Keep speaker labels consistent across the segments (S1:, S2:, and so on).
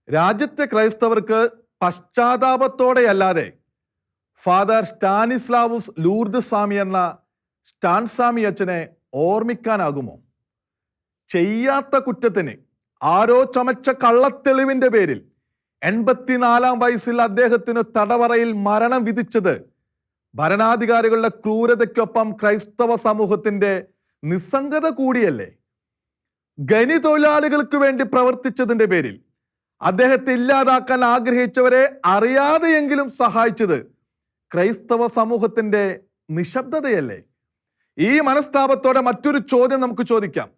S1: രാജ്യത്തെ ക്രൈസ്തവർക്ക് പശ്ചാത്താപത്തോടെയല്ലാതെ father സ്റ്റാനിസ്ലാവുസ് Lourdes സ്വാമി എന്ന Stan സ്വാമി അച്ഛനെ ഓർമ്മിക്കാനാകുമോ? ചെയ്യാത്ത കുറ്റത്തിന് ആരോ ചമച്ച കള്ളത്തെളിവിന്റെ പേരിൽ 84-ാം വയസ്സിൽ അദ്ദേഹത്തിന് തടവറയിൽ മരണം വിധിച്ചത് ഭരണാധികാരികളുടെ ക്രൂരതയ്ക്കൊപ്പം ക്രൈസ്തവ സമൂഹത്തിന്റെ നിസ്സംഗത കൂടിയല്ലേ? ഖനി തൊഴിലാളികൾക്ക് വേണ്ടി പ്രവർത്തിച്ചതിന്റെ പേരിൽ അദ്ദേഹത്തെ ഇല്ലാതാക്കാൻ ആഗ്രഹിച്ചവരെ അറിയാതെയെങ്കിലും സഹായിച്ചത് ക്രൈസ്തവ സമൂഹത്തിന്റെ നിശബ്ദതയല്ലേ? ഈ മനസ്താപത്തോടെ മറ്റൊരു ചോദ്യം നമുക്ക് ചോദിക്കാം.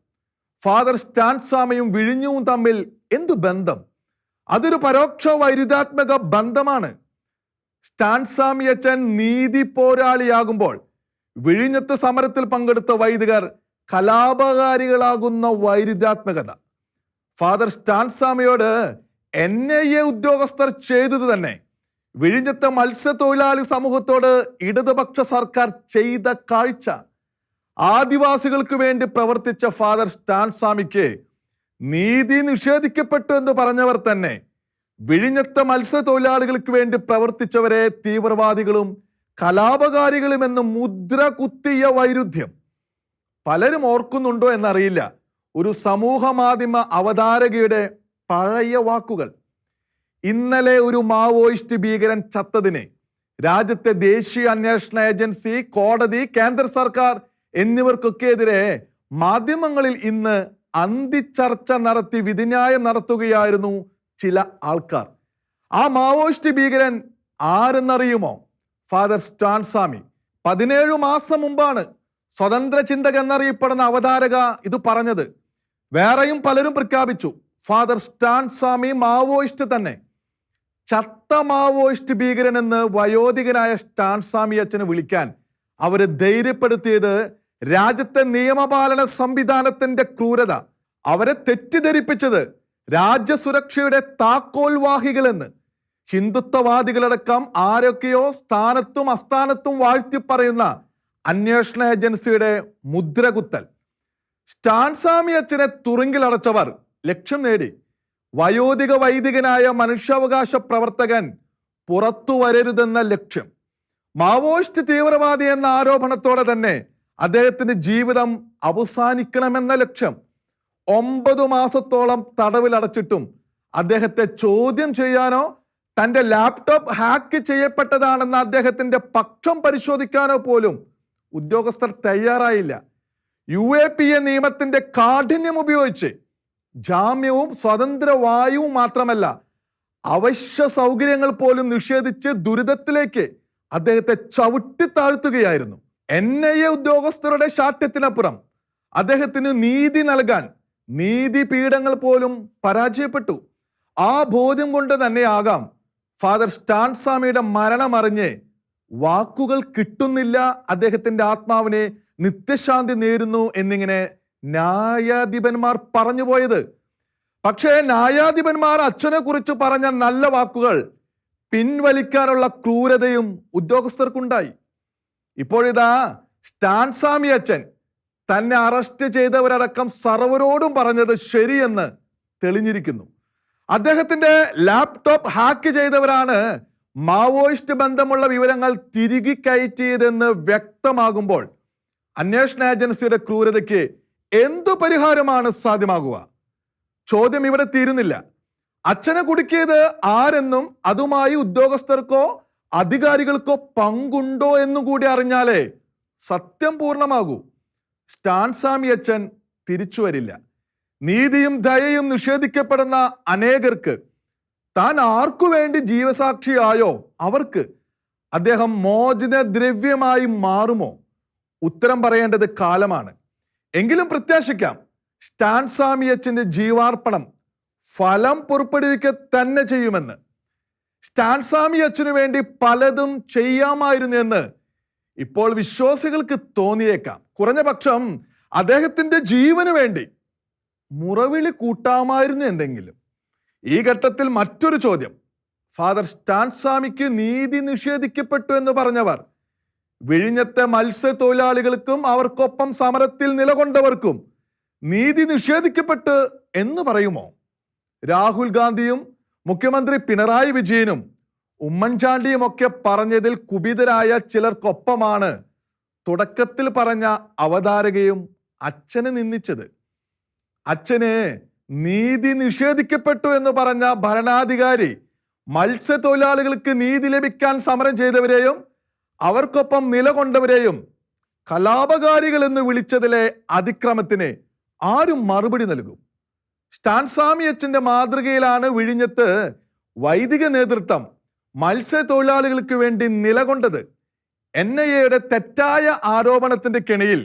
S1: ഫാദർ സ്റ്റാൻ സ്വാമിയും വിഴിഞ്ഞവും തമ്മിൽ എന്തു ബന്ധം? അതൊരു പരോക്ഷ വൈരുദ്ധാത്മക ബന്ധമാണ്. സ്റ്റാൻ സ്വാമി അച്ഛൻ നീതി പോരാളിയാകുമ്പോൾ വിഴിഞ്ഞത്ത് സമരത്തിൽ പങ്കെടുത്ത വൈദികർ കലാപകാരികളാകുന്ന വൈരുദ്ധാത്മകത. ഫാദർ സ്റ്റാൻ സ്വാമിയോട് NIA ഉദ്യോഗസ്ഥർ ചെയ്തത് തന്നെ വിഴിഞ്ഞത്തെ മത്സ്യത്തൊഴിലാളി സമൂഹത്തോട് ഇടതുപക്ഷ സർക്കാർ ചെയ്ത കാഴ്ച. ആദിവാസികൾക്ക് വേണ്ടി പ്രവർത്തിച്ച ഫാദർ സ്റ്റാൻ സ്വാമിക്ക് നീതി നിഷേധിക്കപ്പെട്ടു എന്ന് പറഞ്ഞവർ തന്നെ വിഴിഞ്ഞത്തെ മത്സ്യത്തൊഴിലാളികൾക്ക് വേണ്ടി പ്രവർത്തിച്ചവരെ തീവ്രവാദികളും കലാപകാരികളും എന്ന് മുദ്ര കുത്തിയ വൈരുദ്ധ്യം പലരും ഓർക്കുന്നുണ്ടോ എന്നറിയില്ല. ഒരു സമൂഹ മാധ്യമ അവതാരകയുടെ പഴയ വാക്കുകൾ. ഇന്നലെ ഒരു മാവോയിസ്റ്റ് ഭീകരൻ ചത്തതിന് രാജ്യത്തെ ദേശീയ അന്വേഷണ ഏജൻസി, കോടതി, കേന്ദ്ര സർക്കാർ എന്നിവർക്കൊക്കെ എതിരെ മാധ്യമങ്ങളിൽ ഇന്ന് അന്തിച്ചർച്ച നടത്തി വിധിന്യായം നടത്തുകയായിരുന്നു ചില ആൾക്കാർ. ആ മാവോയിസ്റ്റ് ഭീകരൻ ആരെന്നറിയുമോ? ഫാദർ സ്റ്റാൻ സ്വാമി. 17 മാസം മുമ്പാണ് സ്വതന്ത്ര ചിന്തക എന്നറിയപ്പെടുന്ന അവതാരക ഇത് പറഞ്ഞത്. വേറെയും പലരും പ്രഖ്യാപിച്ചു. ഫാദർ സ്റ്റാൻ സ്വാമി മാവോയിസ്റ്റ് തന്നെ. ചത്ത മാവോയിസ്റ്റ് ഭീകരൻ എന്ന് വയോധികനായ സ്റ്റാൻ സ്വാമി അച്ഛനെ വിളിക്കാൻ അവര് ധൈര്യപ്പെടുത്തിയത് രാജ്യത്തെ നിയമപാലന സംവിധാനത്തിന്റെ ക്രൂരത. അവരെ തെറ്റിദ്ധരിപ്പിച്ചത് രാജ്യസുരക്ഷയുടെ താക്കോൽവാഹികളെന്ന്. ഹിന്ദുത്വവാദികളടക്കം ആരൊക്കെയോ സ്ഥാനത്തും അസ്ഥാനത്തും വാഴ്ത്തി പറയുന്ന അന്വേഷണ ഏജൻസിയുടെ മുദ്രകുത്തൽ. സ്റ്റാൻ സ്വാമി അച്ഛനെ തുറുങ്കിലടച്ചവർ ലക്ഷ്യം നേടി. വയോധിക വൈദികനായ മനുഷ്യാവകാശ പ്രവർത്തകൻ പുറത്തു വരരുതെന്ന ലക്ഷ്യം. മാവോയിസ്റ്റ് തീവ്രവാദി എന്ന ആരോപണത്തോടെ തന്നെ അദ്ദേഹത്തിന്റെ ജീവിതം അവസാനിക്കണമെന്ന ലക്ഷ്യം. 9 മാസത്തോളം തടവിലടച്ചിട്ടും അദ്ദേഹത്തെ ചോദ്യം ചെയ്യാനോ തന്റെ ലാപ്ടോപ്പ് ഹാക്ക് ചെയ്യപ്പെട്ടതാണെന്ന അദ്ദേഹത്തിന്റെ പക്ഷം പരിശോധിക്കാനോ പോലും ഉദ്യോഗസ്ഥർ തയ്യാറായില്ല. UAPA നിയമത്തിന്റെ കാഠിന്യം ഉപയോഗിച്ച് ജാമ്യവും സ്വതന്ത്ര വായുവും മാത്രമല്ല അവശ്യ സൗകര്യങ്ങൾ പോലും നിഷേധിച്ച് ദുരിതത്തിലേക്ക് അദ്ദേഹത്തെ ചവിട്ടി താഴ്ത്തുകയായിരുന്നു. NIA ഉദ്യോഗസ്ഥരുടെ ശാഠ്യത്തിനപ്പുറം അദ്ദേഹത്തിന് നീതി നൽകാൻ നീതിപീഠങ്ങൾ പോലും പരാജയപ്പെട്ടു. ആ ബോധ്യം കൊണ്ട് തന്നെയാകാം ഫാദർ സ്റ്റാൻ സ്വാമിയുടെ മരണമറിഞ്ഞ് വാക്കുകൾ കിട്ടുന്നില്ല, അദ്ദേഹത്തിന്റെ ആത്മാവിനെ നിത്യശാന്തി നേരുന്നു എന്നിങ്ങനെ ന്യായാധിപന്മാർ പറഞ്ഞു പോയത്. പക്ഷേ ന്യായാധിപന്മാർ അച്ഛനെ കുറിച്ച് പറഞ്ഞ നല്ല വാക്കുകൾ പിൻവലിക്കാനുള്ള ക്രൂരതയും ഉദ്യോഗസ്ഥർക്കുണ്ടായി. ഇപ്പോഴിതാ സ്റ്റാൻ സ്വാമി അച്ഛൻ തന്നെ അറസ്റ്റ് ചെയ്തവരടക്കം സർവരോടും പറഞ്ഞത് ശരിയെന്ന് തെളിഞ്ഞിരിക്കുന്നു. അദ്ദേഹത്തിന്റെ ലാപ്ടോപ്പ് ഹാക്ക് ചെയ്തവരാണ് മാവോയിസ്റ്റ് ബന്ധമുള്ള വിവരങ്ങൾ തിരികെ കയറ്റിയതെന്ന് വ്യക്തമാകുമ്പോൾ അന്വേഷണ ഏജൻസിയുടെ ക്രൂരതയ്ക്ക് എന്തു പരിഹാരമാണ് സാധ്യമാകുക? ചോദ്യം ഇവിടെ തീരുന്നില്ല. അച്ഛനെ കുടുക്കിയത് ആരെന്നും അതുമായി ഉദ്യോഗസ്ഥർക്കോ അധികാരികൾക്കോ പങ്കുണ്ടോ എന്നുകൂടി അറിഞ്ഞാലേ സത്യം പൂർണ്ണമാകൂ. സ്റ്റാൻ സ്വാമി അച്ഛൻ തിരിച്ചു വരില്ല. നീതിയും ദയയും നിഷേധിക്കപ്പെടുന്ന അനേകർക്ക് താൻ ആർക്കു വേണ്ടി ജീവസാക്ഷിയായോ അവർക്ക് അദ്ദേഹം മോചന ദ്രവ്യമായി മാറുമോ? ഉത്തരം പറയേണ്ടത് കാലമാണ്. എങ്കിലും പ്രത്യാശിക്കാം, സ്റ്റാൻ സ്വാമി അച്ഛന്റെ ജീവാർപ്പണം ഫലം പുറപ്പെടുവിക്ക തന്നെ ചെയ്യുമെന്ന്. സ്റ്റാൻ സ്വാമി അച്ഛനു വേണ്ടി പലതും ചെയ്യാമായിരുന്നു എന്ന് ഇപ്പോൾ വിശ്വാസികൾക്ക് തോന്നിയേക്കാം. കുറഞ്ഞ പക്ഷം അദ്ദേഹത്തിന്റെ ജീവന് വേണ്ടി മുറവിളി കൂട്ടാമായിരുന്നു എന്തെങ്കിലും. ഈ ഘട്ടത്തിൽ മറ്റൊരു ചോദ്യം. ഫാദർ സ്റ്റാൻ സ്വാമിക്ക് നീതി നിഷേധിക്കപ്പെട്ടു എന്ന് പറഞ്ഞവർ വിഴിഞ്ഞത്തെ മത്സ്യത്തൊഴിലാളികൾക്കും അവർക്കൊപ്പം സമരത്തിൽ നിലകൊണ്ടവർക്കും നീതി നിഷേധിക്കപ്പെട്ട് എന്ന് പറയുമോ? രാഹുൽ ഗാന്ധിയും മുഖ്യമന്ത്രി പിണറായി വിജയനും ഉമ്മൻചാണ്ടിയും ഒക്കെ പറഞ്ഞതിൽ കുപിതരായ ചിലർക്കൊപ്പമാണ് തുടക്കത്തിൽ പറഞ്ഞ അവതാരകയും അച്ഛനെ നിന്ദിച്ചത്. അച്ഛന് നീതി നിഷേധിക്കപ്പെട്ടു എന്ന് പറഞ്ഞ ഭരണാധികാരി മത്സ്യത്തൊഴിലാളികൾക്ക് നീതി ലഭിക്കാൻ സമരം ചെയ്തവരെയും അവർക്കൊപ്പം നിലകൊണ്ടവരെയും കലാപകാരികൾ എന്ന് വിളിച്ചതിലെ അതിക്രമത്തിന് ആരും മറുപടി നൽകും? സ്റ്റാൻസ്വാമി അച്ഛന്റെ മാതൃകയിലാണ് വിഴിഞ്ഞത്ത് വൈദിക നേതൃത്വം മത്സ്യത്തൊഴിലാളികൾക്ക് വേണ്ടി നിലകൊണ്ടത്. NIA തെറ്റായ ആരോപണത്തിന്റെ കെണിയിൽ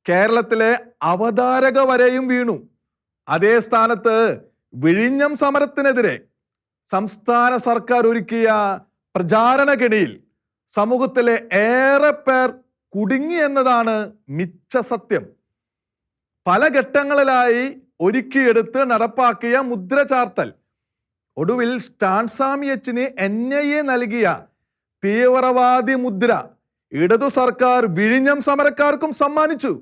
S1: കേരളത്തിലെ അവതാരക വരെയും വീണു. അതേ സ്ഥാനത്ത് വിഴിഞ്ഞം സമരത്തിനെതിരെ സംസ്ഥാന സർക്കാർ ഒരുക്കിയ പ്രചാരണ കെണിയിൽ സമൂഹത്തിലെ ഏറെ പേർ കുടുങ്ങി എന്നതാണ് മിച്ച സത്യം. പല ഘട്ടങ്ങളിലായി ഒരുക്കിയെടുത്ത് നടപ്പാക്കിയ മുദ്ര ചാർത്തൽ ഒടുവിൽ സ്റ്റാൻസ്വാമി അച്ഛന് NIA നൽകിയ തീവ്രവാദി മുദ്ര ഇടതു സർക്കാർ വിഴിഞ്ഞം സമരക്കാർക്കും സമ്മാനിച്ചു.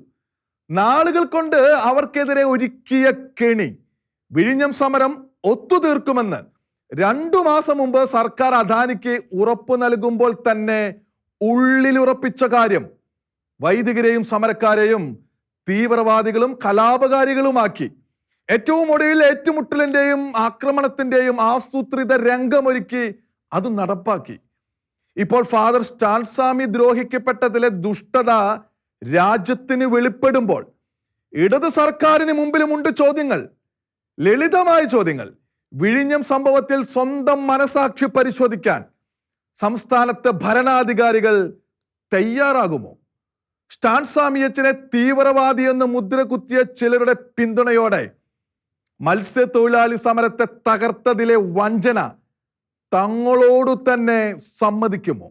S1: നാളുകൾ കൊണ്ട് അവർക്കെതിരെ ഒരുക്കിയ കെണി വിഴിഞ്ഞം സമരം ഒത്തുതീർക്കുമെന്ന് 2 മാസം മുമ്പ് സർക്കാർ അദാനിക്ക് ഉറപ്പ് നൽകുമ്പോൾ തന്നെ ഉള്ളിലുറപ്പിച്ച കാര്യം വൈദികരെയും സമരക്കാരെയും തീവ്രവാദികളും കലാപകാരികളുമാക്കി. ഏറ്റവും ഒടുവിൽ ഏറ്റുമുട്ടലിന്റെയും ആക്രമണത്തിന്റെയും ആസൂത്രിത രംഗമൊരുക്കി അത് നടപ്പാക്കി. ഇപ്പോൾ ഫാദർ സ്റ്റാൻസ്വാമി ദ്രോഹിക്കപ്പെട്ടതിലെ ദുഷ്ടത രാജ്യത്തിന് വെളിപ്പെടുമ്പോൾ ഇടത് സർക്കാരിന് മുമ്പിലുമുണ്ട് ചോദ്യങ്ങൾ, ലളിതമായ ചോദ്യങ്ങൾ. വിഴിഞ്ഞം സംഭവത്തിൽ സ്വന്തം മനസാക്ഷി പരിശോധിക്കാൻ സംസ്ഥാനത്തെ ഭരണാധികാരികൾ തയ്യാറാകുമോ? സ്റ്റാൻസ്വാമി അച്ഛനെ തീവ്രവാദി എന്ന് മുദ്ര കുത്തിയ ചിലരുടെ പിന്തുണയോടെ മത്സ്യത്തൊഴിലാളി സമരത്തെ തകർത്തതിലെ വഞ്ചന തങ്ങളോടു തന്നെ സമ്മതിക്കുമോ?